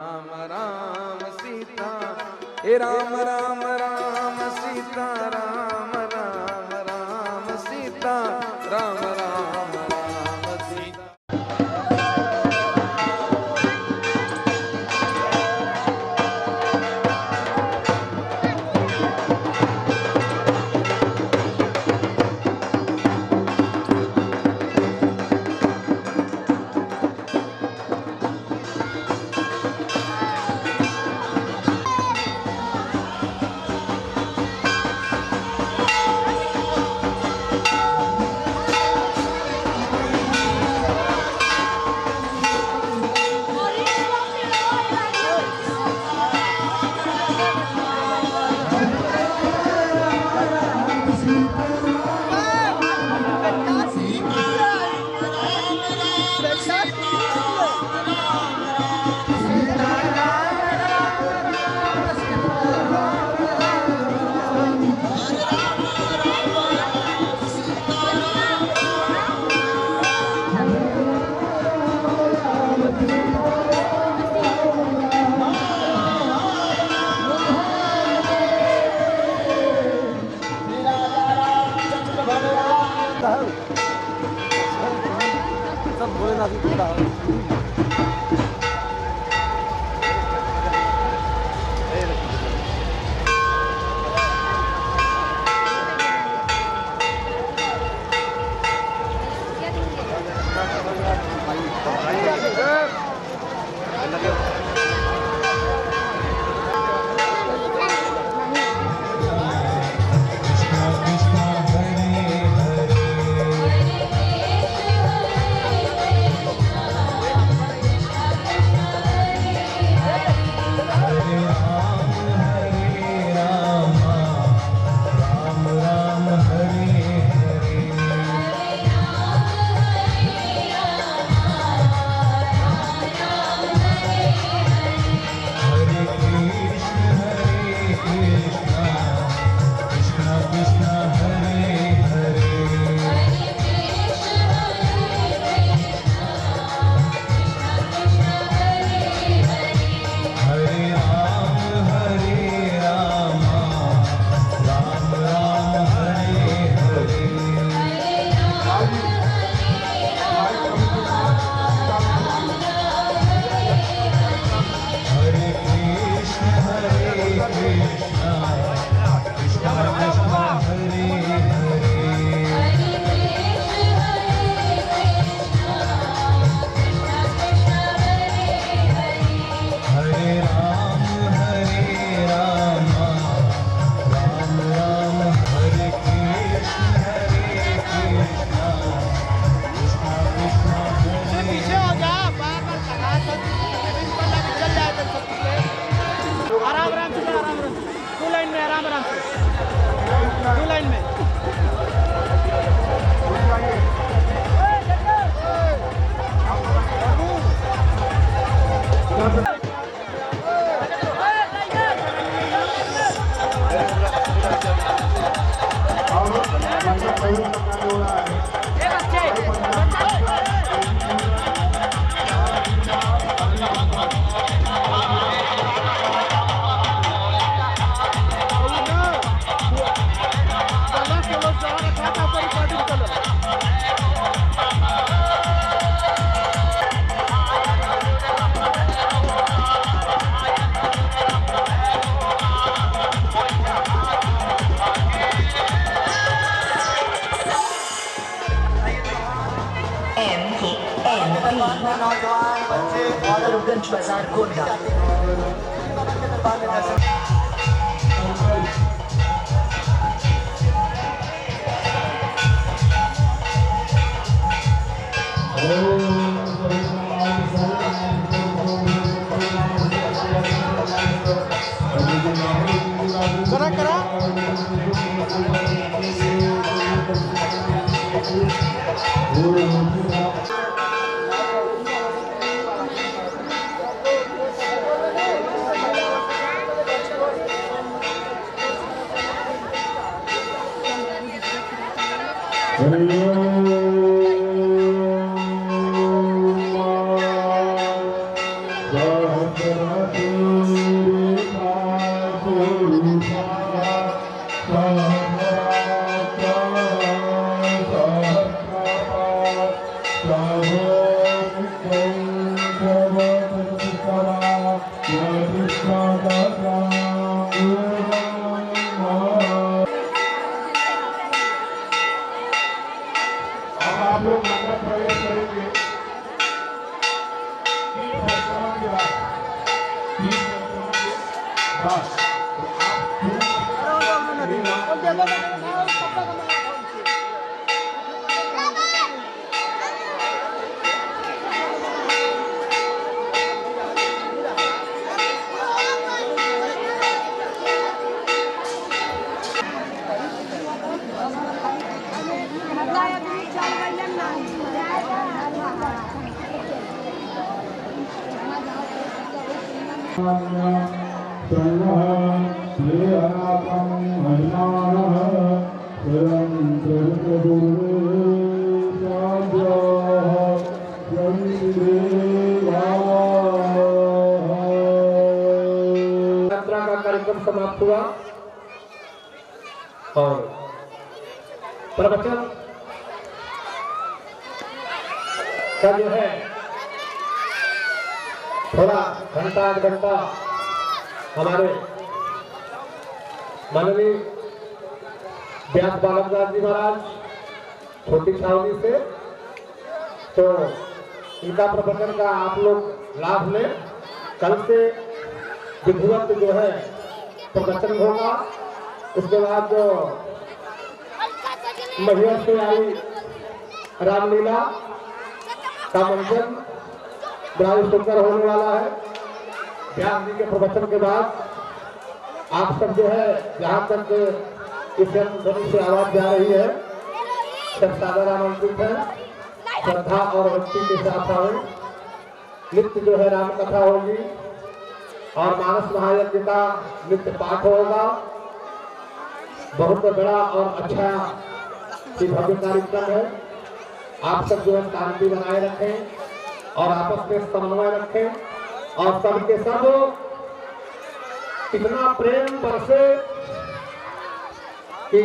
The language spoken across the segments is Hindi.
राम राम सीता, हे राम राम राम सीता, राम राम राम सीता, राम राम राम सीता। सब बोले ना नौजवान बच्चे औरतगंज बाजार गोंडा। करा करा आप लोग मंडप प्रवेश करेंगे। यात्रा का कार्यक्रम समाप्त हुआ और प्रवचन का जो है थोड़ा घंटा आध घंटा हमारे माननीय व्यास बालकदास जी महाराज छोटी छावनी से, तो इनका प्रवचन का आप लोग लाभ लें। कल से विधिवत जो है प्रवचन होगा। उसके बाद जो महिला से आई रामलीला का मंचन बड़ा सुंदर होने वाला है। व्यास जी के प्रवचन के बाद आप सब जो है जहाँ तक इस ध्वनि से आवाज जा रही है सब सादर आमंत्रित है। श्रद्धा और भक्ति के साथ आए। नित्य जो है राम कथा होगी और मानस महायज्ञ का नित्य पाठ होगा। बहुत बड़ा और अच्छा भव्य कार्यक्रम है। आप सब जो है शांति बनाए रखें और आपस में समन्वय रखें और सबके सब इतना प्रेम बरसे कि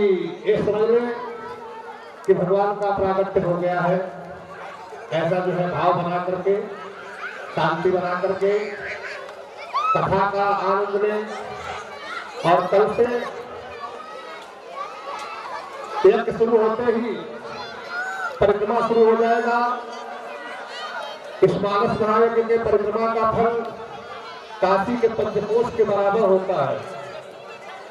ये समझ लें कि भगवान का प्रागट्य हो गया है। ऐसा जो है भाव बना करके, शांति बना करके कथा का आनंद लें। और कल से यज्ञ शुरू होते ही परिक्रमा शुरू हो जाएगा। इस मानस महायज्ञ के परिक्रमा का फल काशी के पंचकोश के बराबर होता है।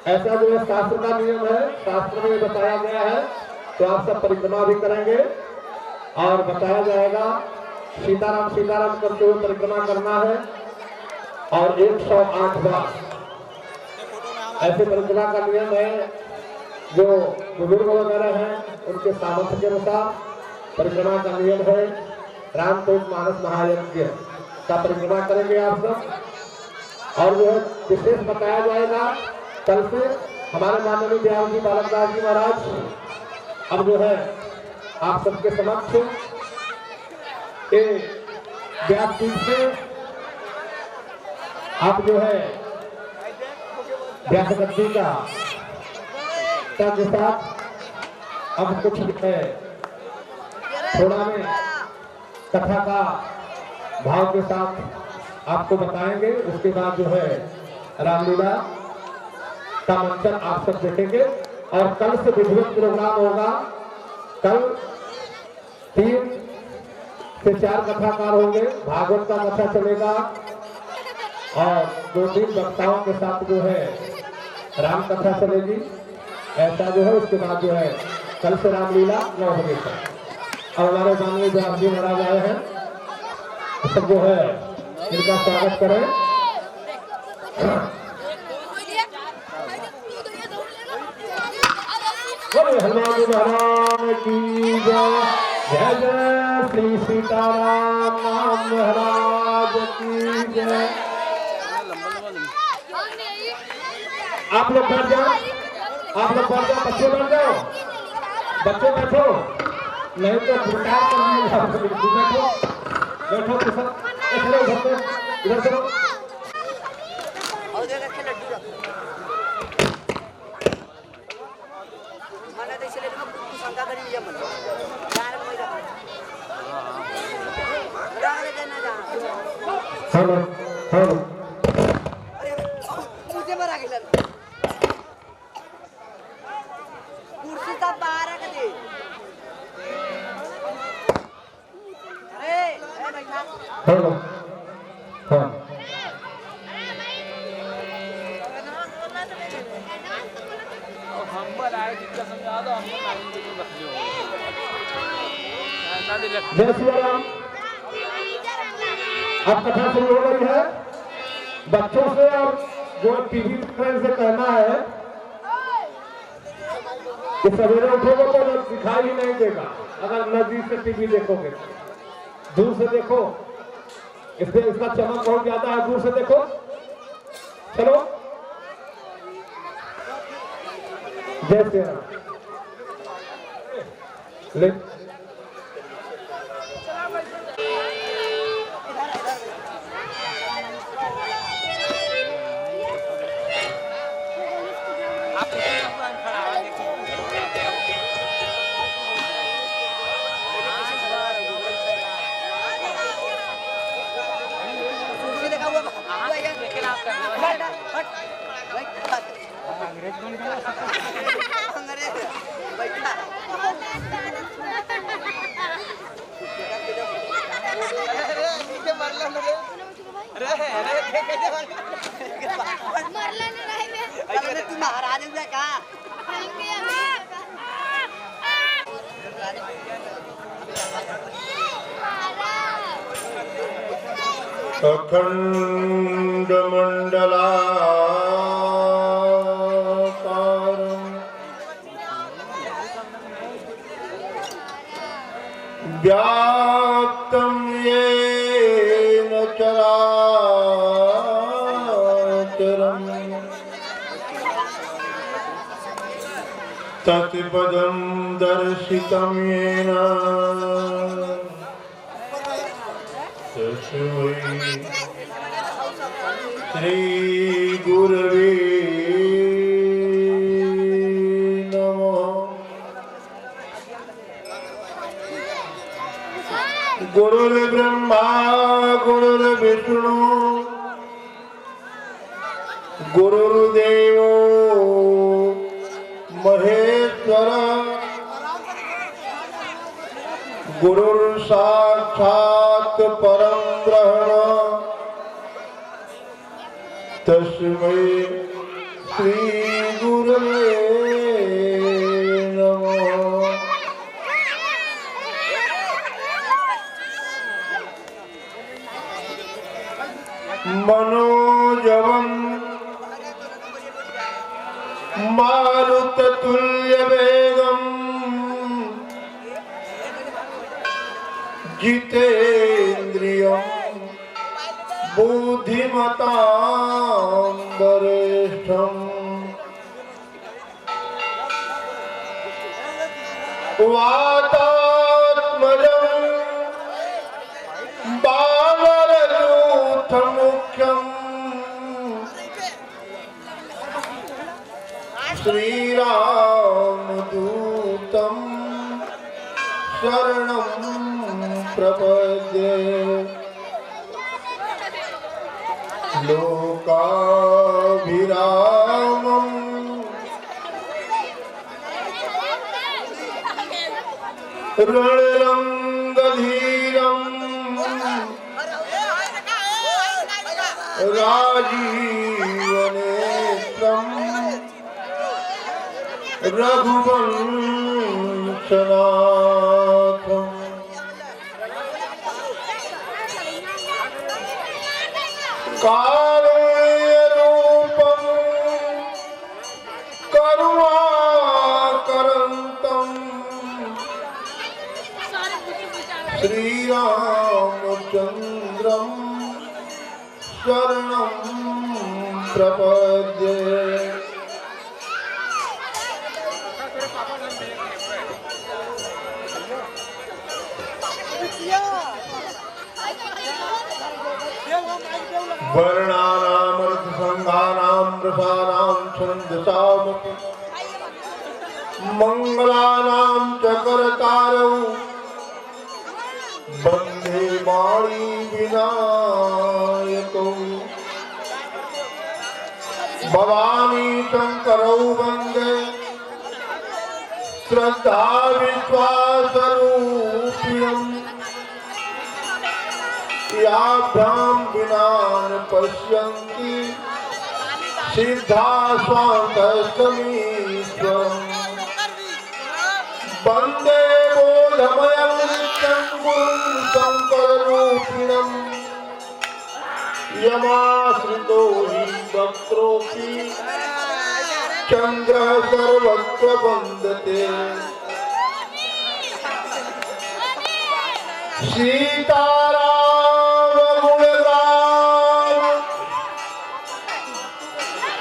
ऐसा जो है शास्त्र का नियम है, शास्त्र में बताया गया है। तो आप सब परिक्रमा भी करेंगे और बताया जाएगा सीताराम सीताराम करते हुए परिक्रमा करना है और 108 बार ऐसे परिक्रमा का नियम है। जो बुजुर्ग वगैरह हैं उनके सामर्थ्य के अनुसार परिक्रमा का नियम है। रामकोट मानस महायज्ञ का परिक्रमा करेंगे आप सब। और जो है विशेष बताया जाएगा कल से हमारे माननीय व्यास जी बालकदास जी महाराज अब जो है आप सबके समक्ष व्यासपीठ से आप जो है व्यासगद्दी का के साथ अब कुछ है थोड़ा में कथा का भाव के साथ आपको बताएंगे। उसके बाद जो है रामलीला का मंचन आप सब देखेंगे और कल से विधिवत प्रोग्राम होगा। कल 3 से 4 कथाकार होंगे, भागवत का कथा चलेगा और 2-3 वक्ताओं के साथ जो है राम कथा चलेगी। ऐसा जो है उसके बाद जो है कल से रामलीला 9 बजे तक। और हमारे माननीय व्यास जी महाराज आए हैं, सब जो है इनका स्वागत करें। हनुमान महाराज की जय। जय जय श्री सीताराम महाराज की जय। आप लोग बैठ जाओ, आप लोग बैठ जाओ, बच्चे बैठ जाओ, बच्चे बैठो, नहीं तो प्रचार करने बैठो बैठो इधर से हेलो हेलो मुझे मरा गेलं कुर्सीचा बारा कधी अरे बैठा हेलो हाँ हंबल आहे तितका समजा आलो हंबल लागून तिकडे बसले हो नादी लग जय श्री राम। अब कथा शुरू हो गई है। बच्चों से और जो टीवी फ्रेंड से कहना है कि सवेरे उठोगे तो दिखाई ही नहीं देगा अगर नजदीक से टीवी देखोगे। दूर से देखो, इससे इसका चमक बहुत ज्यादा है। दूर से देखो, चलो जय श्री राम। ले कुर्सी देखा हुआ लेकिन आप कर अंग्रेज बैठा नीचे मरला ना रे अरे कैसे मरला ना रे अरे तू महाराज है का अखंड मंडलाकारं व्याप्तं येन चराचरं तत्पदं दर्शितं येन तस्मै श्री गुरवे नमः। गुरुर्ब्रह्मा गुरुर्विष्णु गुरुर्देवो महेश्वर गुरुर्साक्षात् परं ब्रह्म तस्मै श्री गुरवे नमः। मनोजवं मारुततुल्यवेगं जितेन्द्रियं बुद्धिमतां वरिष्ठम् वातात्मजं बालरयूथमुख्यम् श्रीरामदूतं शरणं प्रपद्ये। लोकाभिरामं रणरङ्गधीरं राजीवनेत्रं रघुवंशनाथम् कारुण्यरूपं करुणाकरन्तं श्रीरामचन्द्रं शरणं प्रपद्ये। वर्णानामर्थसंघानां रसानां छन्दसामपि मंगलानां च करतारौ वन्दे वाणी विनायकम्। भवानी शंकरौ वंदे श्रद्धा विश्वासरूपिणम् याभ्यां विना न पश्यन्ति सिद्धा स्वान्तस्तमीश्वरम् वन्दे बोधमयं नित्यं गुरुं शङ्कररूपिणम् यमाश्रितो हि वक्त्रोऽपि चन्द्रः सर्वत्र वन्दते सीताराम गुणराम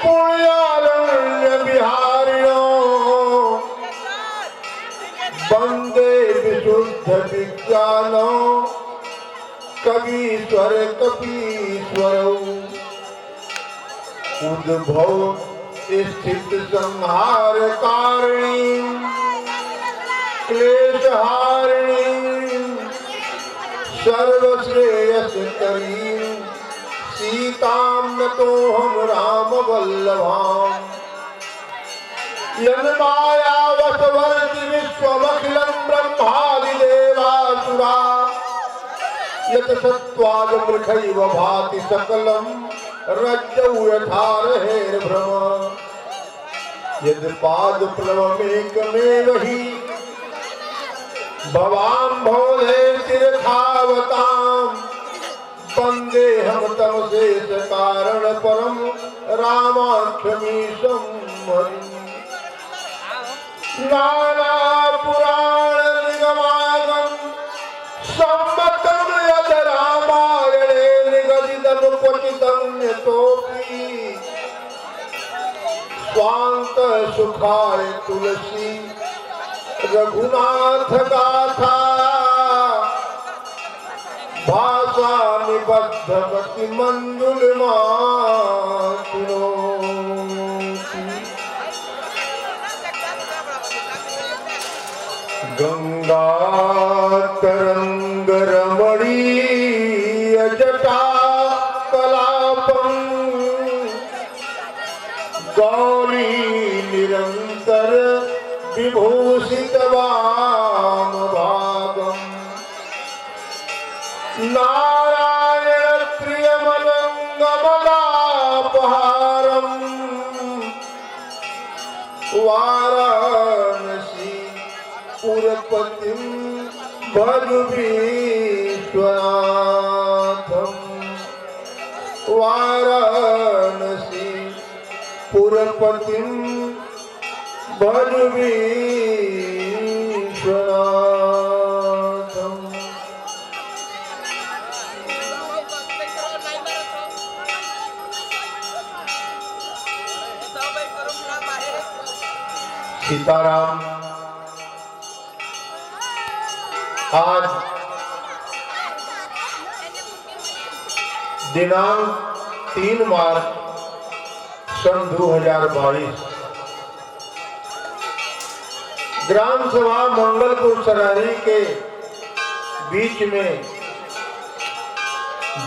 पुण्यारण्य बिहारिणो वन्दे विशुद्ध विज्ञानो कवीश्वर कपीश्वरौ उद्भव स्थित संहार कारिणी क्लेशहारिणी सर्वश्रेयस्करी सीतां नतोऽहं रामवल्लभाम् यन्मायावशवर्ति विश्वमखिलं ब्रह्मादिदेवासुरा यत् सत्त्वादमृखैव भाति सकलं रज्जौ यथा रहेर्भ्रम यद् पादप्लवमेकमेव हि भवाम्भोधे तीर्थावताम् वन्देऽहं तं शेषकारणपरं रामाख्यमीशं हरिम् नानापुराणनिगमागम सम्मतं यद् रामायणे निगदितं क्वचितं यतोऽपि स्वान्तसुखाय तुलसी रघुनाथ गाथा भाषा निबद्धवति मंजुलमातुनो गंगा तरंग रमणीय जटा कलापं गौरी निरंतर विभूषित वाम भागम नारायण प्रियमनंगमदापहारम वाराणसी पुरपतिं भज विश्वनाथम वाराणसी पुरपतिं भज विश्वनाथम। सीताराम आज दिनांक 3 मार्च सन 2022 ग्राम सभा मंगलपुर सरारी के बीच में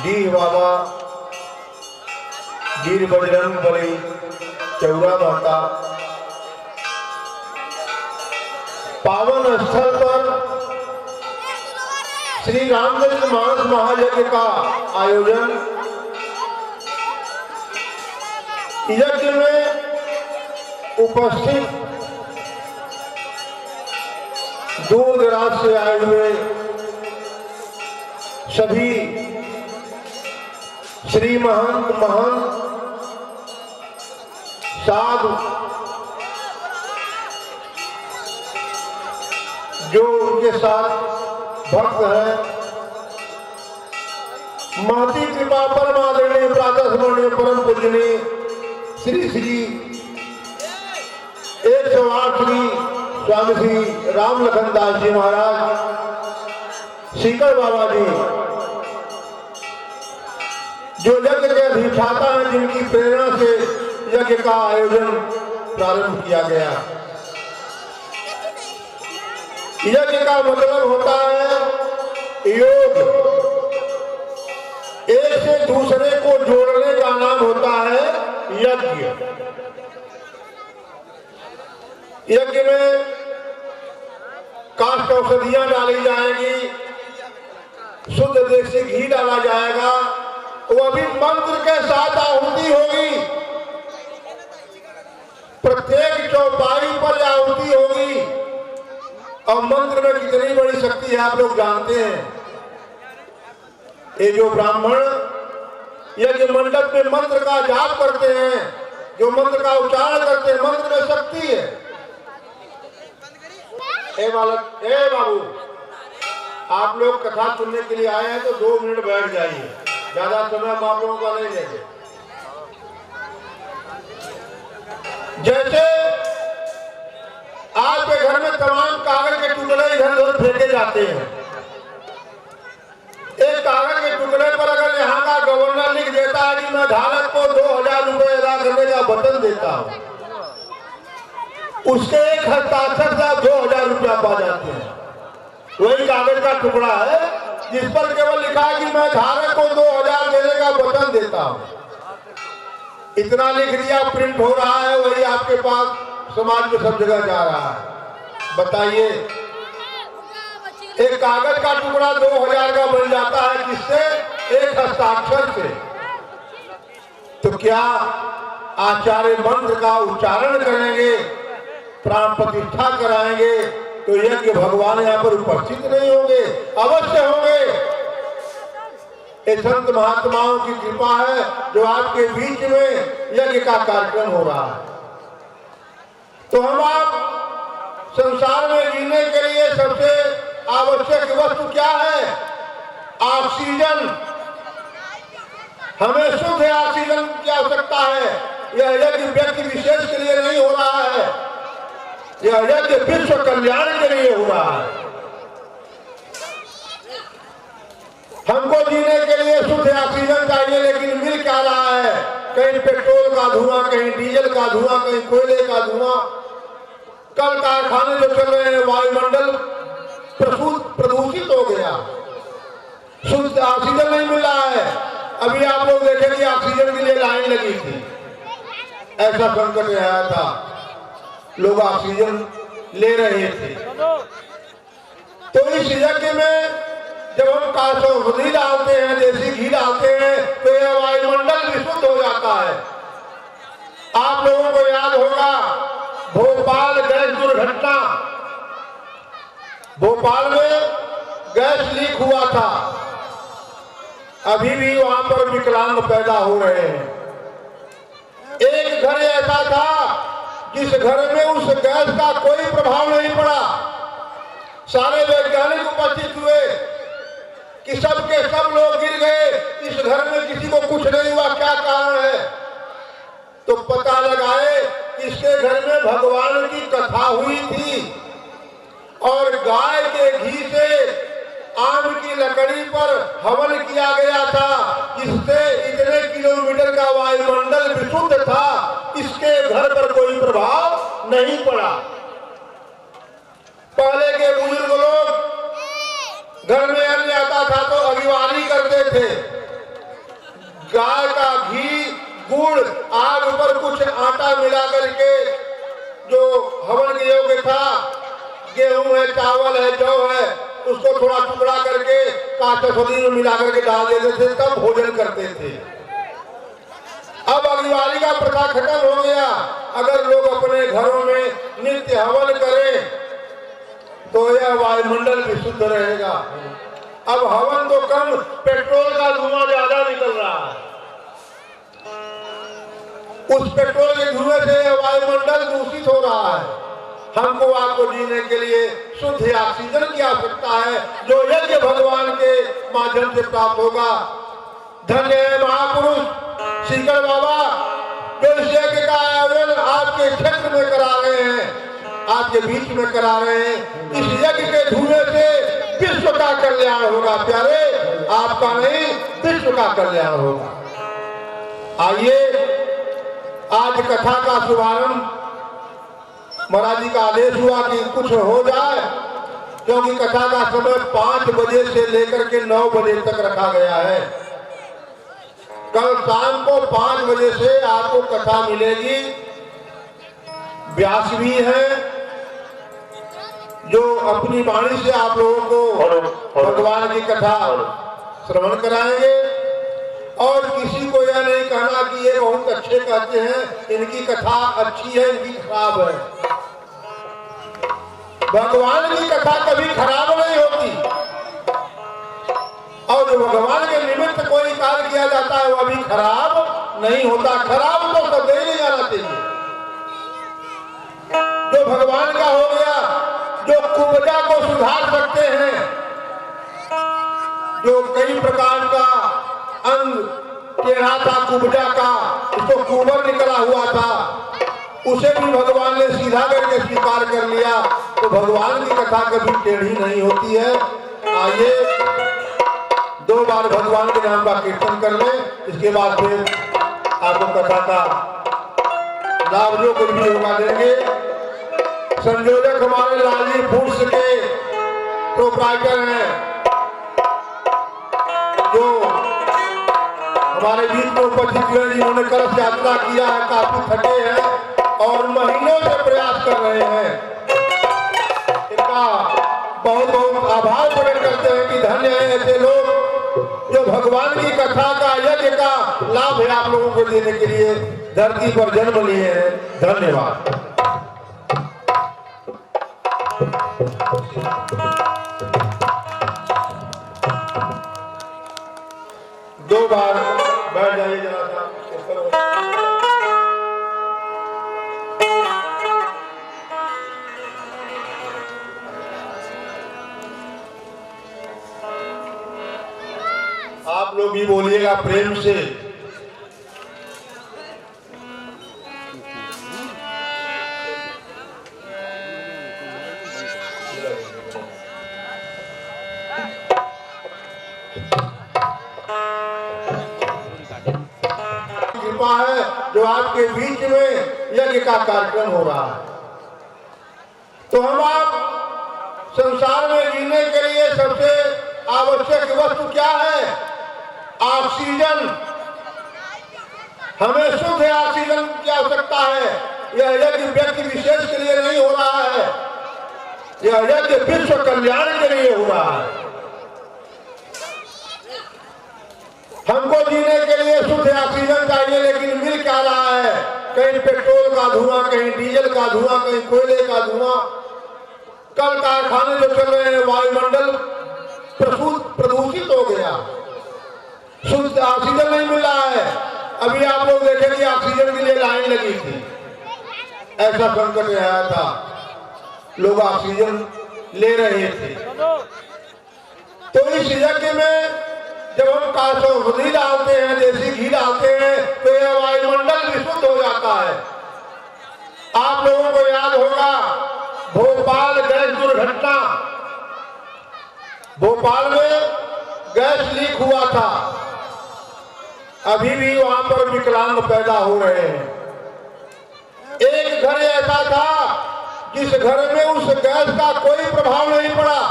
डी बाबा वीर बजरंग बली चौरा माता पावन स्थल पर श्री रामचंद्र मानस महायज्ञ का आयोजन यज्ञ में उपस्थित दूर दराज से आए हुए सभी श्री महंत साधु जो उनके साथ भक्त हैं, महती कृपा परमादरणीय प्रातः स्मरणीय परम पूजनीय श्री 108 श्री स्वामी श्री राम लखन दास जी महाराज सीकर बाबा जी जो यज्ञ के अधिष्ठाता हैं, जिनकी प्रेरणा से यज्ञ का आयोजन प्रारंभ किया गया। यज्ञ का मतलब होता है योग, एक से दूसरे को जोड़ने का नाम होता है यज्ञ। यज्ञ में काष्ठ औषधियां डाली जाएंगी, शुद्ध देसी घी डाला जाएगा, वो भी मंत्र के साथ आहुति होगी। प्रत्येक चौपाई पर आहुति होगी। और मंत्र में कितनी बड़ी शक्ति है आप लोग जानते हैं। ये जो ब्राह्मण यज्ञ मंडप में मंत्र का जाप करते हैं, जो मंत्र का उच्चारण करते हैं, मंत्र में शक्ति है। ए बालक, ए बाबू, आप लोग कथा सुनने के लिए आए हैं तो 2 मिनट बैठ जाइए, ज्यादा समय हम आप लोगों का नहीं लेंगे। जैसे आपके घर में तमाम कागज के टुकड़े इधर उधर फेंके जाते हैं, एक कागज के टुकड़े पर अगर यहाँ का गवर्नर लिख देता है कि मैं धारक को 2000 रुपए अदा करने का वचन देता हूँ, उसके एक हस्ताक्षर से आप 2000 रुपया पा जाते हैं। वही कागज का टुकड़ा है जिस पर केवल लिखा है कि मैं धारक को 2000 देने का वचन देता हूँ। इतना लिख दिया, प्रिंट हो रहा है, वही आपके पास समाज में सब जगह जा रहा है। बताइए, एक कागज का टुकड़ा 2000 का बन जाता है, किससे? एक हस्ताक्षर से। तो क्या आचार्य मंत्र का उच्चारण करेंगे, प्राण प्रतिष्ठा कराएंगे तो यज्ञ भगवान यहाँ पर उपस्थित नहीं होंगे? अवश्य होंगे। ये संत महात्माओं की कृपा है जो आपके बीच में यज्ञ का कार्यक्रम हो रहा है। तो हम आप संसार में जीने के लिए सबसे आवश्यक वस्तु क्या है? ऑक्सीजन। हमें शुद्ध ऑक्सीजन की आवश्यकता है। यह यज्ञ व्यक्ति विशेष के लिए नहीं हो रहा है, यह यज्ञ विश्व कल्याण के लिए हो रहा है। हमको जीने के लिए शुद्ध ऑक्सीजन चाहिए, लेकिन मिल क्या रहा है? कहीं पेट्रोल का धुआं, कहीं डीजल का धुआं, कहीं कोयले का धुआं। कल कारखाने जो चल रहे हैं, वायुमंडल प्रदूषित हो गया, शुद्ध ऑक्सीजन नहीं मिल रहा है। अभी आप लोग देखेंगे ऑक्सीजन के लिए लाइन लगी थी, ऐसा संकट आया था, लोग ऑक्सीजन ले रहे थे। तो इस यज्ञ में जब हम काष्ठ औषधि डालते हैं, देसी घी डालते हैं, तो यह वायुमंडल विशुद्ध हो जाता है। आप लोगों को याद होगा भोपाल गैस दुर्घटना, भोपाल में गैस लीक हुआ था। अभी भी वहां पर विकलांग पैदा हो रहे हैं। एक घर ऐसा था जिस घर में उस गैस का कोई प्रभाव नहीं पड़ा। सारे वैज्ञानिक उपस्थित हुए कि सब के सब लोग गिर गए, इस घर में किसी को कुछ नहीं हुआ, क्या कारण है? तो पता लगाए इसके घर में भगवान की कथा हुई थी और गाय के घी से आम की लकड़ी पर हवन किया गया था, जिससे इतने किलोमीटर का वायुमंडल विशुद्ध था, इसके घर पर कोई प्रभाव नहीं पड़ा। पहले के बुजुर्ग लोग घर में अन्न आता था तो अभिवारी करते थे। गाय का घी, गुड़, आग पर कुछ आटा मिला करके जो हवन के योग्य था, गेहूं है, चावल है, जौ है, उसको थोड़ा टुकड़ा करके काष्ठ औषधि में मिला करके डाल देते थे, तब भोजन करते थे। अब अभिवारी का प्रथा खत्म हो गया। अगर लोग अपने घरों में नित्य हवन करें तो यह वायुमंडल विशुद्ध रहेगा। अब हवन तो कम, पेट्रोल का धुआं ज्यादा निकल रहा है। उस पेट्रोल के धुएं से वायुमंडल दूषित हो रहा है। हमको आपको जीने के लिए शुद्ध ऑक्सीजन की आवश्यकता है, जो यज्ञ भगवान के माध्यम से प्राप्त होगा। धन्य है महापुरुष सीकर बाबा जो इस यज्ञ का आयोजन आपके क्षेत्र में करा रहे हैं, आपके बीच में करा रहे हैं। इस यज्ञ के धुएं से विश्व का कल्याण होगा प्यारे, आपका नहीं, विश्व का कल्याण होगा। आइए, आज कथा का शुभारंभ महाराज जी का आदेश हुआ कि कुछ हो जाए, क्योंकि कथा का समय 5 बजे से लेकर के 9 बजे तक रखा गया है। कल शाम को 5 बजे से आपको कथा मिलेगी। व्यास भी है, जो अपनी वाणी से आप लोगों को भगवान की कथा श्रवण कराएंगे। और किसी को यह नहीं कहना कि ये बहुत अच्छे कहते हैं, इनकी कथा अच्छी है, इनकी खराब है। भगवान की कथा कभी खराब नहीं होती, और जो भगवान के निमित्त कोई कार्य किया जाता है वह भी खराब नहीं होता। खराब तो कभी नहीं जाना चाहिए। जो भगवान का हो गया, जो कुब्जा को सुधार सकते हैं, जो कई प्रकार का अंग टेढ़ा था कुब्जा का, उसको कुबर निकला हुआ था, उसे भी भगवान ने सीधा करके स्वीकार कर लिया। तो भगवान की कथा कभी टेढ़ी नहीं होती है। आइए 2 बार भगवान के नाम का कीर्तन कर लें, इसके बाद फिर आपको कथा का लाभ जो कुछ भी होगा देंगे। संयोजक हमारे लाली फूड्स के प्रोप्राइटर हैं, जो हमारे बीच में उपस्थित हुए, जिन्होंने कलश यात्रा किया है, काफी थके हैं और महीनों से प्रयास कर रहे हैं। इनका बहुत बहुत आभार प्रकट करते हैं कि धन्य है ऐसे लोग जो भगवान की कथा का, यज्ञ का लाभ है आप लोगों को देने के लिए धरती पर जन्म लिए हैं। धन्यवाद। दो बार बैठ जाइए जरा सा। आप लोग भी बोलिएगा प्रेम से। कृपा है जो आपके बीच में यज्ञ का कार्यक्रम हो रहा है। तो हम आप संसार में जीने के लिए सबसे आवश्यक वस्तु क्या है? ऑक्सीजन। हमें शुद्ध ऑक्सीजन की आवश्यकता है। यह यज्ञ व्यक्ति विशेष के लिए नहीं हो रहा है, यह यज्ञ विश्व कल्याण के लिए हो रहा है। हमको जीने के लिए शुद्ध ऑक्सीजन चाहिए, लेकिन मिल क्या रहा है? कहीं पेट्रोल का धुआं, कहीं डीजल का धुआं, कहीं कोयले का धुआं। कल कारखाने जो चल रहे हैं, वायुमंडल प्रदूषित हो गया, शुद्ध ऑक्सीजन नहीं मिल रहा है। अभी आप लोग देखेंगे ऑक्सीजन के लिए लाइन लगी थी, ऐसा संकट आया था, लोग ऑक्सीजन ले रहे थे। तो इस यज्ञ में जब हम कासौंधी डालते हैं, देसी घी डालते हैं, तो यह वायुमंडल विशुद्ध हो जाता है। आप लोगों को याद होगा भोपाल गैस दुर्घटना, भोपाल में गैस लीक हुआ था। अभी भी वहां पर विकलांग पैदा हो रहे हैं। एक घर ऐसा था जिस घर में उस गैस का कोई प्रभाव नहीं पड़ा।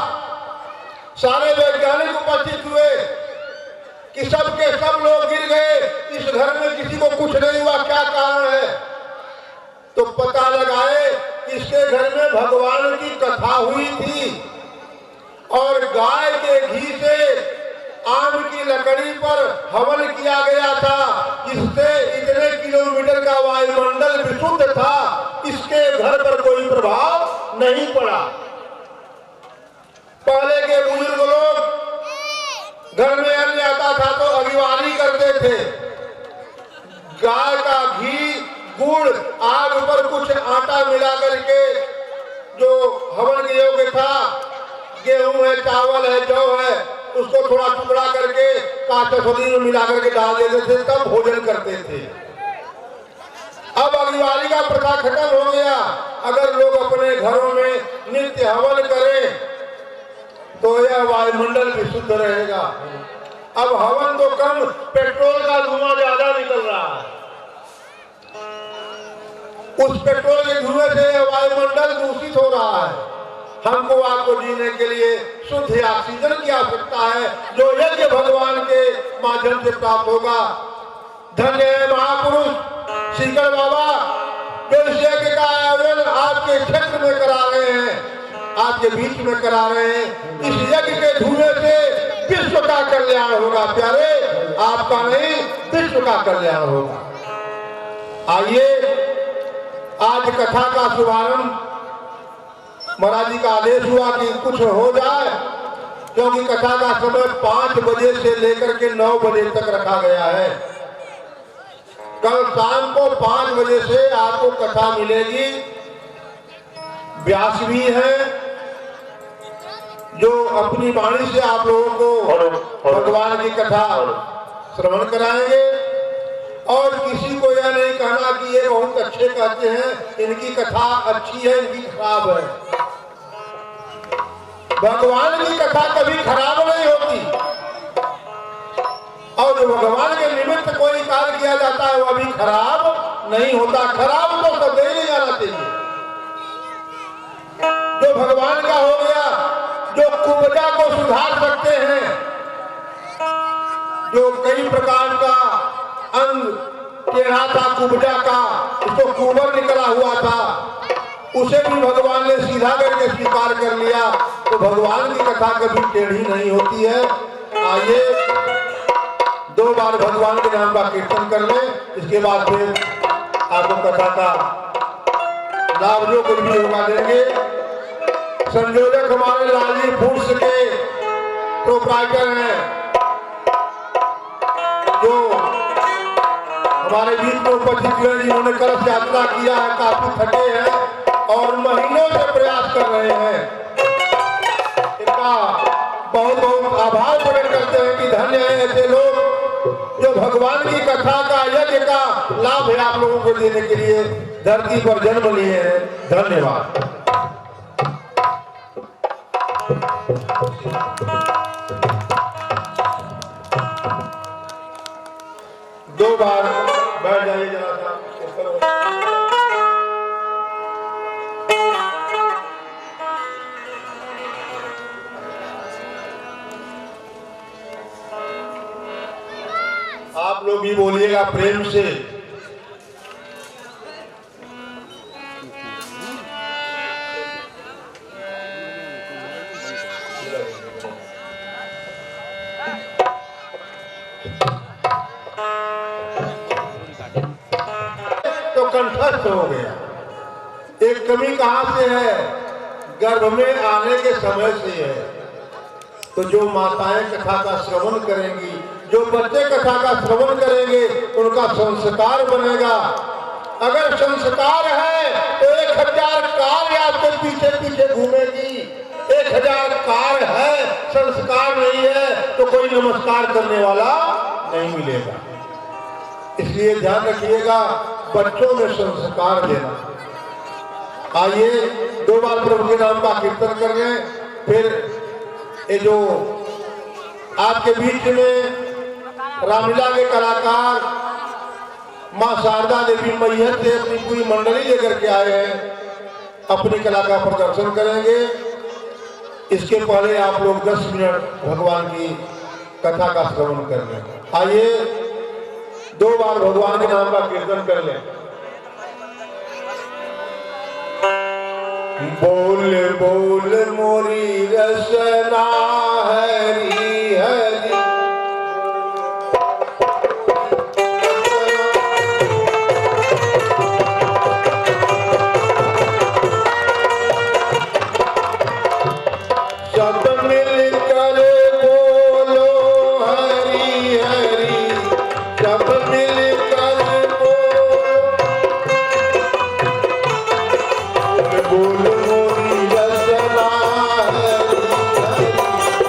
सारे वैज्ञानिक उपस्थित हुए कि सब के सब लोग गिर गए, इस घर में किसी को कुछ नहीं हुआ, क्या कारण है? तो पता लगाए इसके घर में भगवान की कथा हुई थी और गाय के घी से आम की लकड़ी पर हवन किया गया था, जिससे इतने किलोमीटर का वायुमंडल विशुद्ध था। इसके घर पर कोई प्रभाव नहीं पड़ा। पहले के बुजुर्ग लोग घर में अन्न आता था तो अभिवारी करते थे। गाय का घी, गुड़, आग पर कुछ आटा मिला करके जो हवन के योग्य था, गेहूं है, चावल है, जौ है, उसको थोड़ा टुकड़ा करके कांटे में मिला करके डाल देते थे, तब भोजन करते थे। अब अभिवारी का प्रथा खत्म हो गया। अगर लोग अपने घरों में नित्य हवन करें तो यह वायुमंडल भी शुद्ध रहेगा। अब हवन तो कम, पेट्रोल का धुआं ज्यादा निकल रहा है। उस पेट्रोल के धुएं से वायुमंडल दूषित हो रहा है। हमको आपको जीने के लिए शुद्ध ऑक्सीजन की आवश्यकता है, जो यज्ञ भगवान के माध्यम से प्राप्त होगा। धन्य है महापुरुष सीकर बाबा, जो इस यज्ञ का आयोजन आपके क्षेत्र में करा रहे हैं। आपके बीच में करा रहे हैं। इस यज्ञ के धुएं से विश्व का कल्याण होगा प्यारे, आपका नहीं विश्व का कल्याण होगा। आइए आज कथा का शुभारंभ, महाराज जी का आदेश हुआ कि कुछ हो जाए, क्योंकि कथा का समय 5 बजे से लेकर के 9 बजे तक रखा गया है। कल शाम को 5 बजे से आपको कथा मिलेगी। व्यास भी है जो अपनी वाणी से आप लोगों को भगवान की कथा श्रवण कराएंगे। और किसी को यह नहीं कहना कि ये बहुत अच्छे कहते हैं, इनकी कथा अच्छी है, इनकी खराब है। भगवान की कथा कभी खराब नहीं होती, और जो भगवान के निमित्त कोई कार्य किया जाता है वह भी खराब नहीं होता। खराब तो कभी नहीं जाना चाहिए। जो भगवान का हो गया, जो कुब्जा को सुधार सकते हैं, जो कई प्रकार का अंग टेढ़ा था कुब्जा का, उसको कुंवर निकला हुआ था, उसे भी भगवान ने सीधा करके स्वीकार कर लिया। तो भगवान की कथा कभी टेढ़ी नहीं होती है। आइए 2 बार भगवान के नाम का कीर्तन कर लें, इसके बाद फिर आपको कथा का लाभ जो कुछ भी होगा देंगे। संयोजक हमारे लाली फूड्स के प्रोप्राइटर हैं, जो हमारे बीच में उपस्थित हुए, जिन्होंने कलश यात्रा किया है, काफी थके हैं और महीनों से प्रयास कर रहे हैं। इनका बहुत बहुत आभार प्रकट करते हैं कि धन्य है ऐसे लोग जो भगवान की कथा का, यज्ञ का लाभ है आप लोगों को देने के लिए धरती पर जन्म लिए हैं। धन्यवाद। दो बार बैठ जाइए जरा सा। आप लोग भी बोलिएगा प्रेम से। तो कंठस्थ हो गया। एक कमी कहां से है? गर्भ में आने के समय से है। तो जो माताएं कथा का श्रवण करेंगी, जो बच्चे कथा का श्रवण करेंगे, उनका संस्कार बनेगा। अगर संस्कार है तो 1000 कार आपके पीछे पीछे घूमेगी। 1000 कार है, संस्कार नहीं है तो कोई नमस्कार करने वाला नहीं मिलेगा। इसलिए ध्यान रखिएगा, बच्चों में संस्कार देना। आइए 2 बार प्रभु के नाम का कीर्तन कर रहे हैं। फिर ये जो आपके बीच में रामलीला के कलाकार मां शारदा देवी मैहर से अपनी पूरी मंडली लेकर के आए हैं, अपनी कला का प्रदर्शन करेंगे। इसके पहले आप लोग 10 मिनट भगवान की कथा का श्रवण कर लें। आइए 2 बार भगवान के नाम का कीर्तन कर लें। बोल बोल मोरी रसना हरी हरी, सब मिलकर बोलो हरी हरी, सब मिलकर बोल मोरी रसना हरी हरी।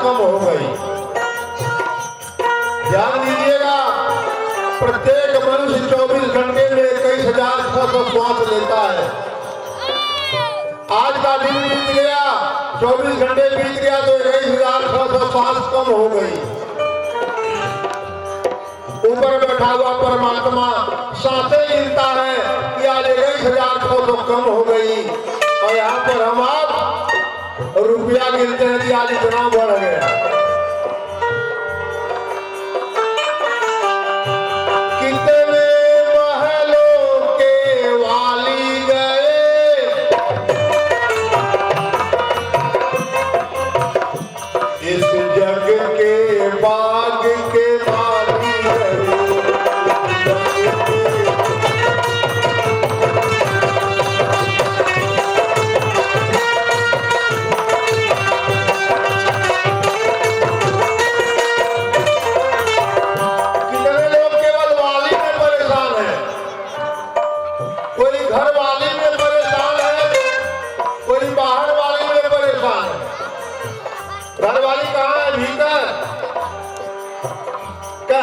कम हो गई। ध्यान दीजिएगा, प्रत्येक मनुष्य 24 घंटे में 21,600 श्वास लेता है। आज का दिन बीत गया, 24 घंटे बीत गया तो 21,600 श्वास कम हो गई। ऊपर बैठा हुआ परमात्मा सांसें गिनता है कि आज 21,600 कम हो गई, और यहाँ पर हम आप रुपया गिनते हैं कि आज इतना बढ़ गया। कितने महलों के वाली गए, इस जग के बाग के माली गए।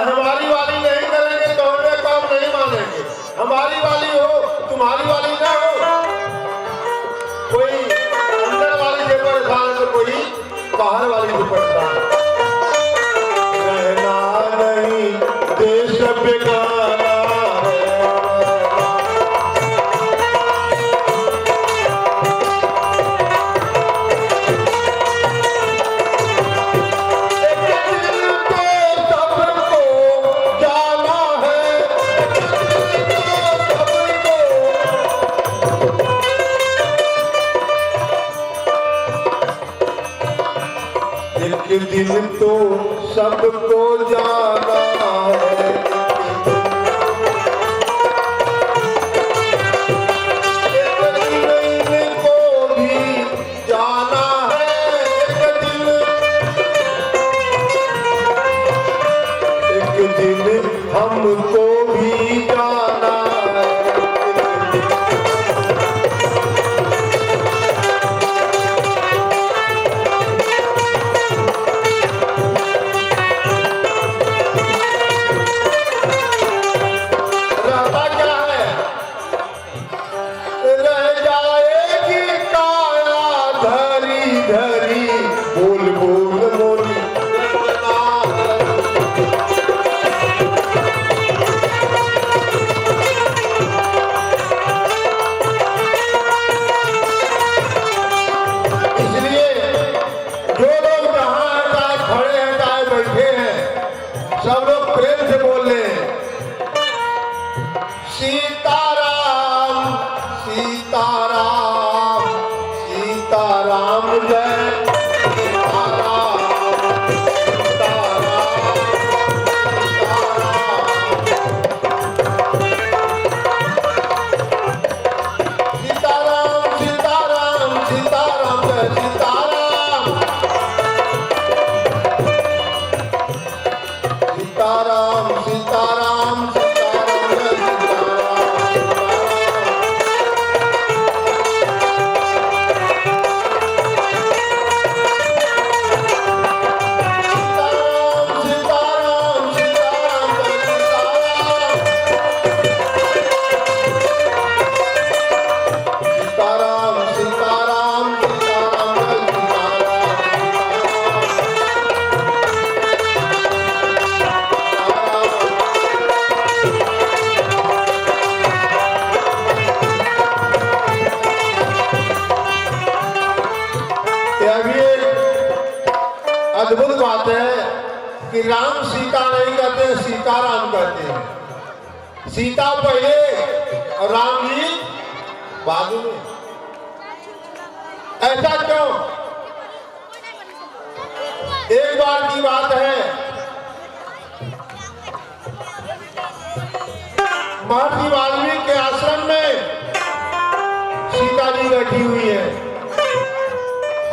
हमारी वाली नहीं करेंगे तो हमें काम नहीं मानेंगे। हमारी वाली हो, तुम्हारी वाली ना हो। कोई अंदर वाली से परेशान है तो कोई बाहर वाली से परेशान है। रहना नहीं देश बेगाना दिन तो सबको जाना है। एक दिन को भी जाना है, एक दिन हमको भी जाना है। सब लोग प्रेम से बोल रहे हैं, सीताराम सीताराम सीताराम जय सीताराम सीताराम सीताराम सीताराम जय सीताराम सीताराम सीताराम सीताराम जय अद्भुत बात है कि राम सीता नहीं कहते, सीताराम कहते हैं। सीता पहले और राम जी बाद में। ऐसा क्यों? एक बार की बात है, महर्षि वाल्मीकि के आश्रम में सीता जी बैठी हुई है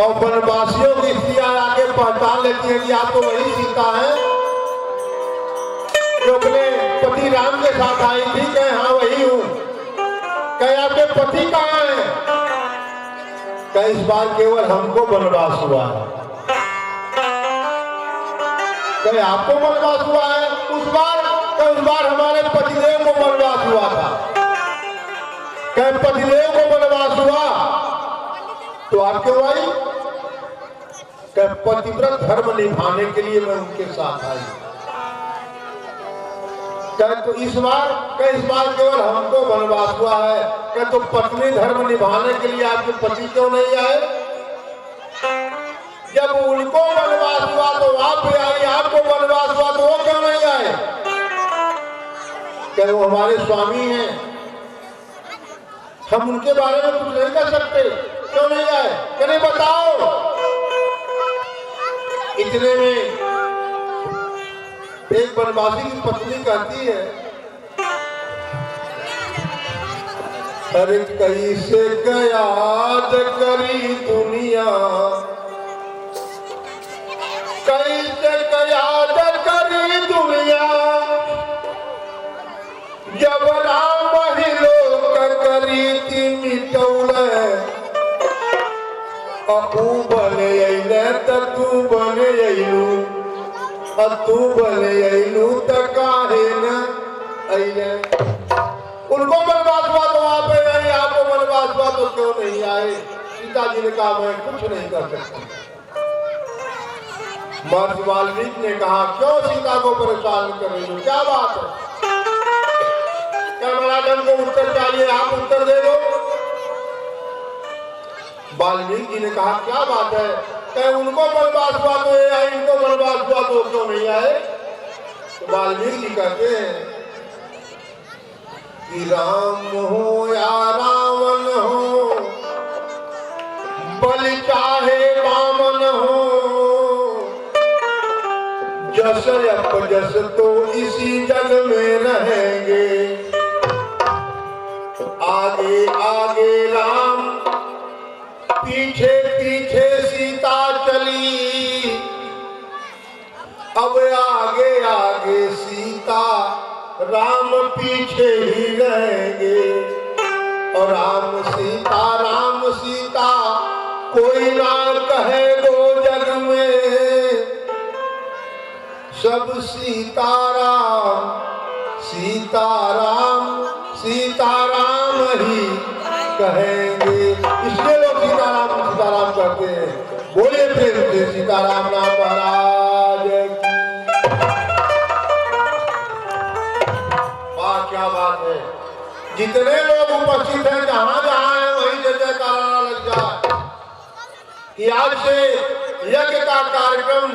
और वनवासियों की स्त्रियां आके पहचान लेती है कि आप तो वही सीता है जो अपने पति राम के साथ आई थी। कहे हाँ वही हूँ। कहे आपके पति कहाँ हैं? कहे इस बार केवल हमको वनवास हुआ है। कहे आपको वनवास हुआ है, उस बार हमारे पतिदेव को वनवास हुआ था। कहे पतिदेव को वनवास हुआ तो आप क्यों आई? कहे पतिव्रत धर्म निभाने के लिए मैं उनके साथ आई। कहे तो इस बार केवल हमको वनवास हुआ है। कहे तो पत्नी धर्म निभाने के लिए आपके पति क्यों नहीं आए? जब उनको वनवास हुआ तो आप भी आई, आपको वनवास हुआ तो वो क्यों नहीं आए? क्या वो हमारे स्वामी हैं, हम उनके बारे में कुछ नहीं कर सकते, क्यों नहीं आए? क्या बताओ। इतने में एक वनवासी की पत्नी कहती है, अरे कैसे याद करी दुनिया, कैसे याद करी दुनिया, जब राम ही लोक करी थी मिटौले, अबू बने अइले त तू बने अइलू, तू बने अइलू त काहे न अइले। उनको वनवास हुआ तो आप आए, आपको वनवास हुआ तो क्यों नहीं आए? सीता जी ने कहा मैं कुछ नहीं कर सकती। महर्षि वाल्मीकि ने कहा क्यों सीता को परेशान कर रही हो, क्या बात है? क्या महाराज हमको उत्तर चाहिए, आप उत्तर दे दो। वाल्मीकि ने कहा क्या बात है? कहे उनको वनवास हुआ तो ये आए, इनको वनवास हुआ तो क्यों नहीं आए? तो वाल्मीकि कहते हैं कि राम हो या रावण हो, बलि चाहे वामन हो, जस अपजस तो इसी जग में रहेंगे। आगे आगे राम, पीछे पीछे सीता चली, अब आगे आगे सीता, राम पीछे ही रहेंगे। और राम सीता कोई ना कहे दो जग में, सब सीताराम सीताराम सीताराम ही कहेंगे। इसलिए लोग सीताराम कहते हैं। बोले प्रेम से सीताराम नाम महाराज की। वाह क्या बात है। जितने लोग उपस्थित हैं, जहां जहां है वहीं जय जयकारा लग जाए कि आज से यज्ञ का कार्यक्रम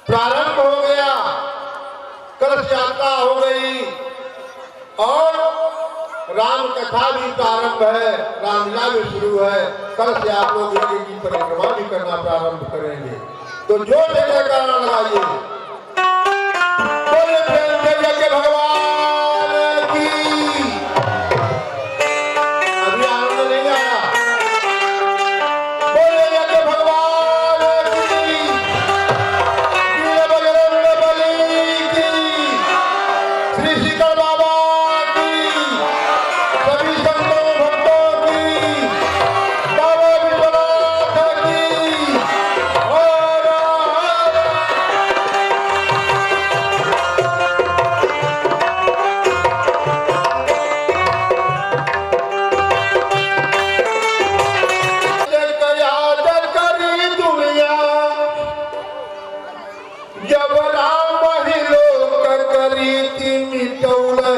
प्रारंभ हो गया, कलश यात्रा हो गई और राम कथा भी प्रारंभ है, रामलीला भी शुरू है। कल से आप लोग यज्ञ की परिक्रमा भी करना प्रारंभ करेंगे। तो जो जयकारा लगाइए, बोले प्रेम से यज्ञ भगवान की। अभी आनंद नहीं आया। बोले यज्ञ भगवान की, वीर बजरंग बली की, श्री शीतल बाबा की, सभी संतों भक्तों की, बाबा विश्वनाथ की। और याद करी दुनिया, जब राम ही लोक करी थी मिटौले,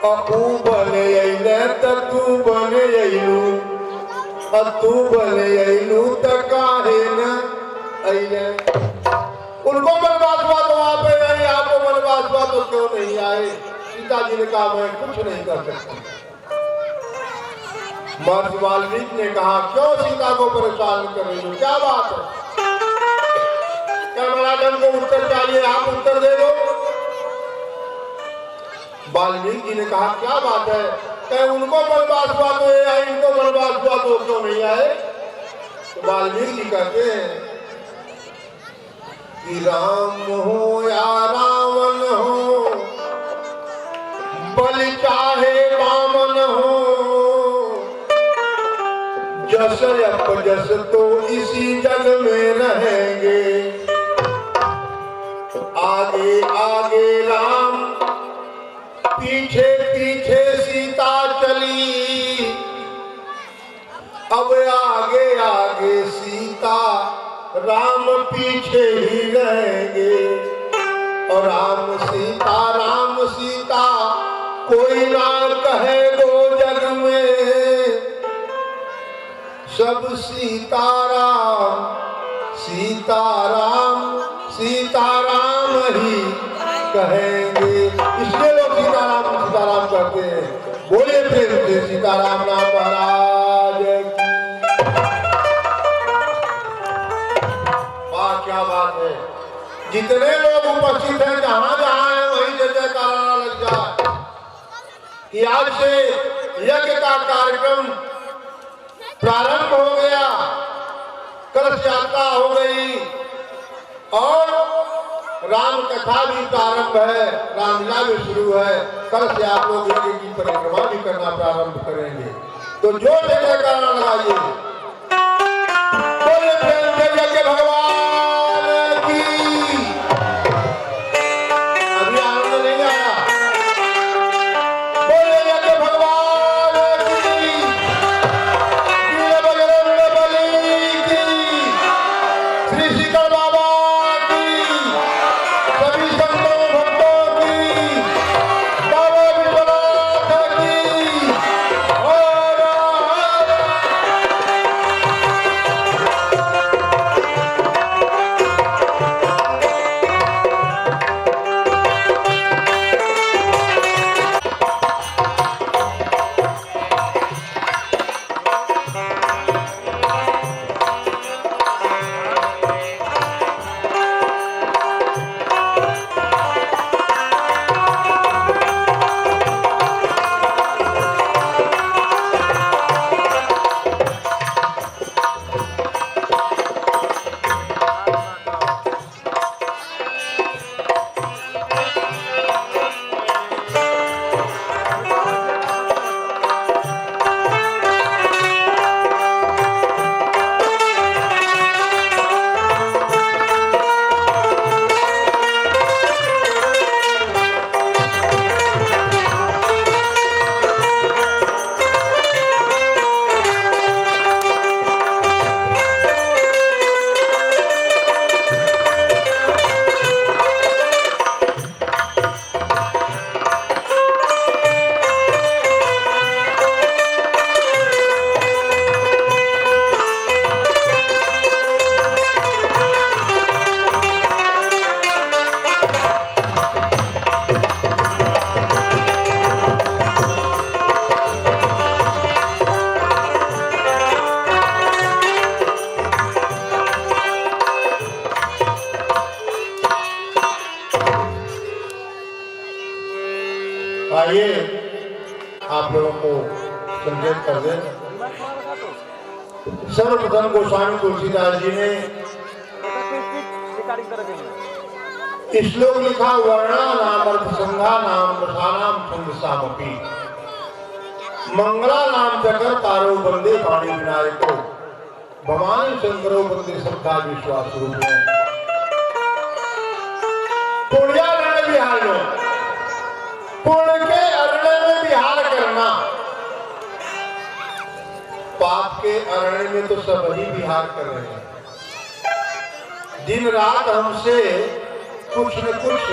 अबू बने अइले त तू बने अइलू, तू बने अइलू त काहे न अइले। उनको वनवास हुआ तो आप आए, आपको वनवास हुआ तो क्यों नहीं आए? सीता जी ने कहा मैं कुछ नहीं कर सकती। महर्षि वाल्मीकि ने कहा क्यों सीता को परेशान कर रही हो, क्या बात है? क्या महाराज हमको उत्तर चाहिए, आप उत्तर दे दो। वाल्मीकि ने कहा क्या बात है? कहे उनको वनवास हुआ तो ये आए, इनको वनवास हुआ तो क्यों नहीं आए? तो वाल्मीकि कहते हैं कि राम हो या रावण हो, बलि चाहे वामन हो, जस अपजस तो इसी जग में रहेंगे। आगे आगे राम पीछे पीछे सीता चली, अब आगे आगे सीता राम पीछे ही रहेंगे। और राम सीता कोई ना कहे दो जग में, सब सीताराम सीताराम सीताराम ही कहेंगे। इसलिए लोग सीताराम सीताराम कहते हैं। बोले प्रेम से सीताराम नाम महाराज की। वाह क्या बात है। जितने लोग उपस्थित हैं जहां जहां हैं वहीं जय जयकारा लग जाए कि आज से यज्ञ का कार्यक्रम प्रारंभ हो गया, कलश यात्रा हो गई और राम कथा भी प्रारंभ है, रामलीला भी शुरू है। कल से आप लोग यज्ञ की परिक्रमा भी करना प्रारंभ करेंगे। तो जो जयकारा लगाइए, बोले प्रेम से यज्ञ भगवान की। अभी आनंद नहीं आया। बोले यज्ञ भगवान की, वीर बजरंग बली की, श्री शीतल बाबा की, सभी संतों भक्तों की, बाबा विश्वनाथ की। और आइए आप लोगों को संकेत कर दें। सर्वप्रथम गोस्वामी तुलसीदास जी ने श्लोक लिखा, वर्णा नाम अर्थसंघा नाम रसानाम छंदसामपि मंगला नाम चकर तारो बंदे पाणी विनायको भवानी शंकरो बंदे श्रद्धा विश्वास रूप पुण्यारण विहार लो। पुण्य के अरण्य में विहार करना, पाप के अरण्य में तो सब ही विहार कर रहे हैं। दिन रात हमसे कुछ न कुछ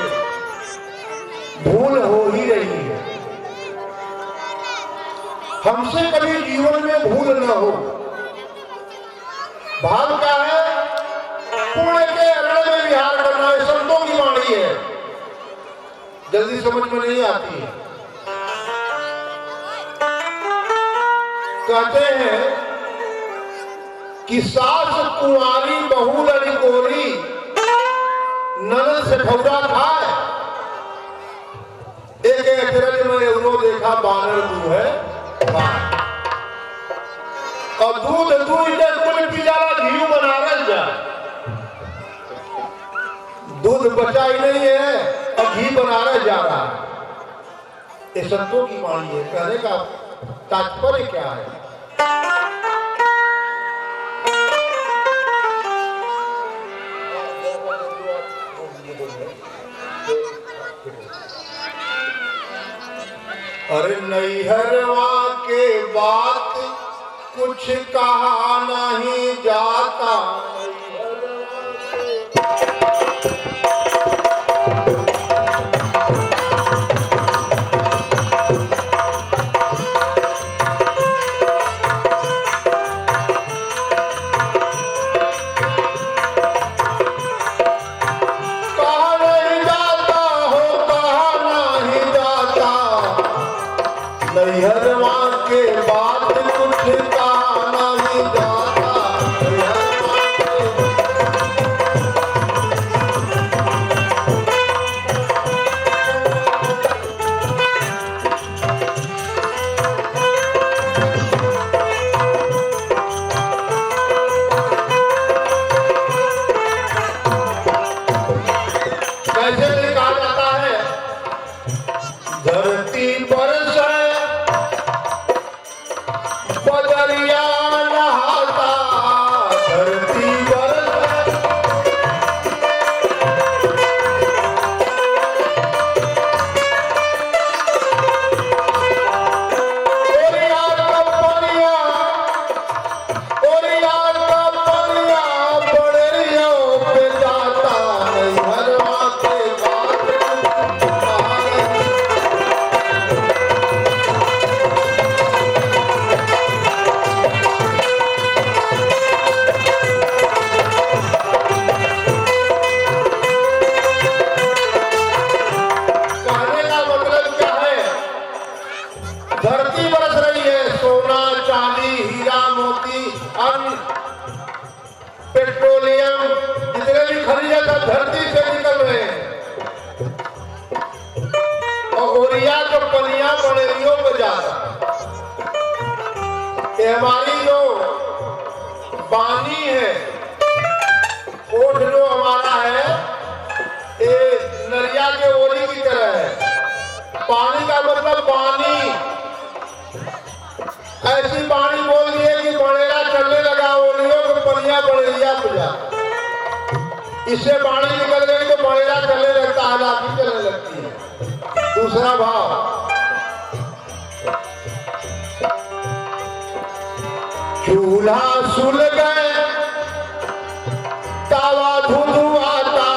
भूल हो ही रही है। हमसे कभी जीवन में भूल न हो। भाव क्या है? पुण्य के अरण्य में विहार करना, है संतों की वाणी है, जल्दी समझ में नहीं आती है। कहते हैं कि सास कुंवारी बहू लड़कोरी ननद से भौरा खाए। एक अचरज में एवरो देखा बानर दू है और दूध कुल पी जाला, घी बनारस जाए। दूध बचा ही नहीं है और घी बनारस जा रहा है। ये संतों की वाणी है। कहने का तात्पर्य क्या है? अरे नैहरवा के बात कुछ कहा नहीं जाता। नैहरवा के बात कुछ कहा नहीं जाता। कैसे लिखा जाता है? धरती पर बदरिया नहाता, धरती पर ओरिया कपनिया, ओरिया कपनिया बड़रियों पे जाता। नैहरवा के बात धरती बरस रही है, सोना चांदी हीरा मोती अन्य पेट्रोलियम जितने भी खनिज सब धरती से निकल रहे हैं। और ओरिया जो पनिया बड़ेरियों में जा रहा, ये हमारी जो पानी है, ओठ जो हमारा है, ये नरिया के ओरी की तरह है। पानी का मतलब पानी, ऐसी पानी बोल दिए कि बड़ेरा चलने लगा, ओलियों को पनिया बड़ेरिया पूजा। इससे पानी निकल गई तो बड़ेरा चलने लगता है, लाठी चलने लगती है। दूसरा भाव, चूल्हा सुल गए तावा धुधुआता।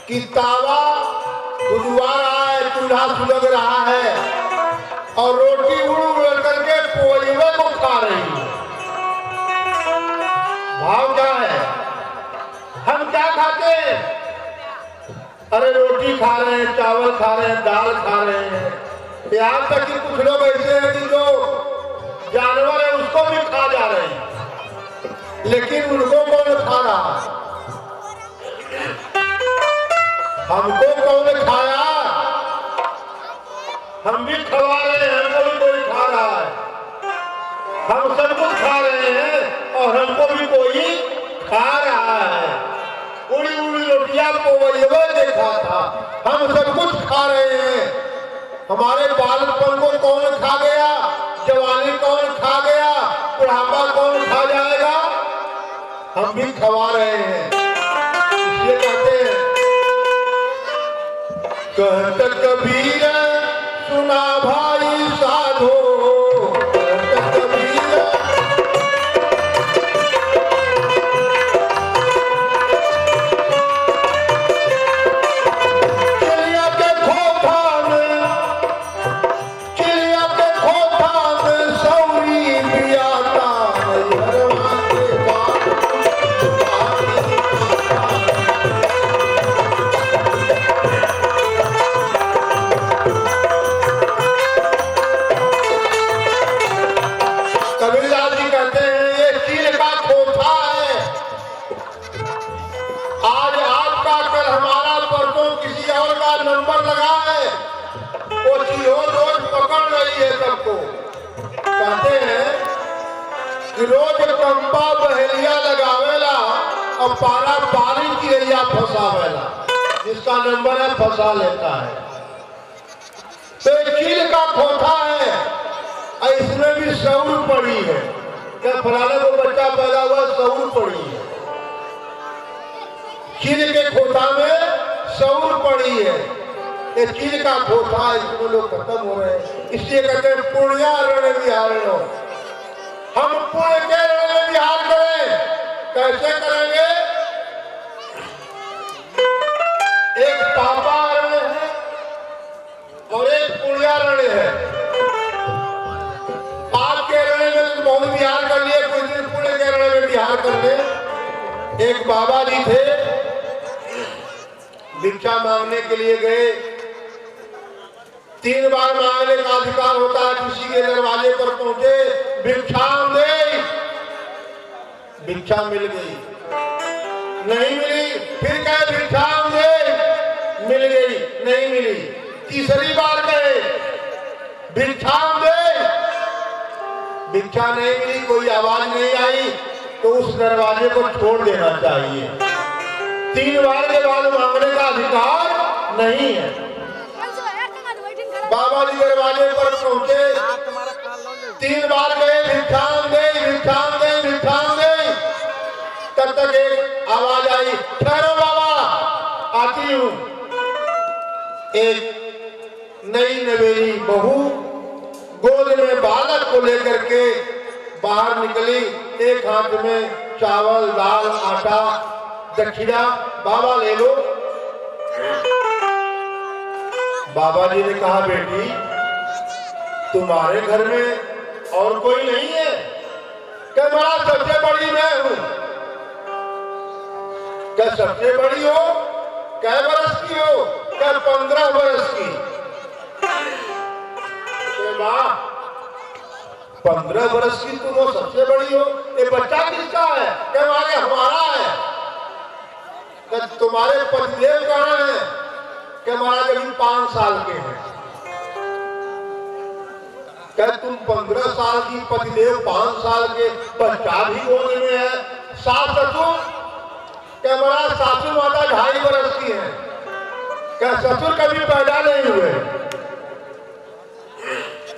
कि तावा धुधुआ रहा है, चूल्हा सुलग रहा है और रोटी उड़ उड़ करके पोइवे को खा रही है। भाव क्या है? हम क्या खाते हैं? अरे रोटी खा रहे हैं, चावल खा रहे हैं, दाल खा रहे हैं। यहाँ तक कि कुछ लोग ऐसे हैं कि जो जानवर है उसको भी खा जा रहे हैं, लेकिन उनको कौन खा रहा है? हमको कौन खाया? हम भी खवा रहे हैं, हमको भी कोई खा रहा है। हम सब कुछ खा रहे हैं और हमको भी कोई खा रहा है। उड़ी उड़ी रोटियां पोवैया देखा था, हम सब कुछ खा रहे हैं। हमारे बालपन को कौन खा गया? जवानी कौन खा गया? बुढ़ापा कौन खा जाएगा? हम भी खवा रहे हैं। इसलिए कहते हैं, कहत कबीर सुना भाई साधो, कहत कबीर चिड़िया के खोखा में सौरी भी आता। नैहरवा के बात रही है सबको। कहते हैं कि रोज कंपा बहेलिया लगावेला और पारा पारी की रैया फंसावेला, जिसका नंबर है फंसा लेता है। तो चील का खोथा है, इसमें भी सौर पड़ी है। क्या फलाने को बच्चा पैदा हुआ, सौर पड़ी है। चील के खोथा में सौर पड़ी है। ये चील का खोथा, इसमें लोग खत्म हो रहे हैं। इसलिए कहते हैं पुण्या रण विहार लो। हम पुण्य के रण में विहार करें, कैसे करेंगे? एक पापा रण है और एक पुण्या रण है। पाप के रण में बहुत विहार कर लिए, कुछ दिन पुण्य के रण में विहार कर ले। एक बाबा जी थे, भिक्षा मांगने के लिए गए। 3 बार मांगने का अधिकार होता है। किसी के दरवाजे पर पहुंचे, भिक्षा दे, भिक्षा मिल गई, नहीं मिली, फिर कहे भिक्षा दे, मिल गई, नहीं मिली। तीसरी बार गए, भिक्षा दे, भिक्षा नहीं मिली, कोई आवाज नहीं आई, तो उस दरवाजे को छोड़ देना चाहिए। 3 बार के बाद मांगने का अधिकार नहीं है। बाबा जी दरवाजे पर पहुंचे, 3 बार गए, भिक्षाम दे, भिक्षाम दे, भिक्षाम दे। तब तक एक आवाज आई, ठहरो बाबा, आती हूं। एक नई नवेली बहू गोद में बालक को लेकर के बाहर निकली। एक हाथ में चावल, दाल, आटा, दक्षिणा, बाबा ले लो। बाबा जी ने कहा, बेटी तुम्हारे घर में और कोई नहीं है? क्या बड़ा सबसे बड़ी मैं हूं? क्या सबसे बड़ी हो? क्या बरस की हो? क्या 15 बरस की? माँ 15 बरस की तुम हो, सबसे बड़ी हो। ये बच्चा किसका है? क्या हमारा है? क्या तुम्हारे पतिदेव कहाँ हैं? क्या महाराज अभी 5 साल के हैं? क्या तुम 15 साल की, पतिदेव 5 साल के, बच्चा भी गोद में है। सास ससुर? क्या महाराज सासू माता 2.5 बरस की है। क्या ससुर कभी पैदा नहीं हुए?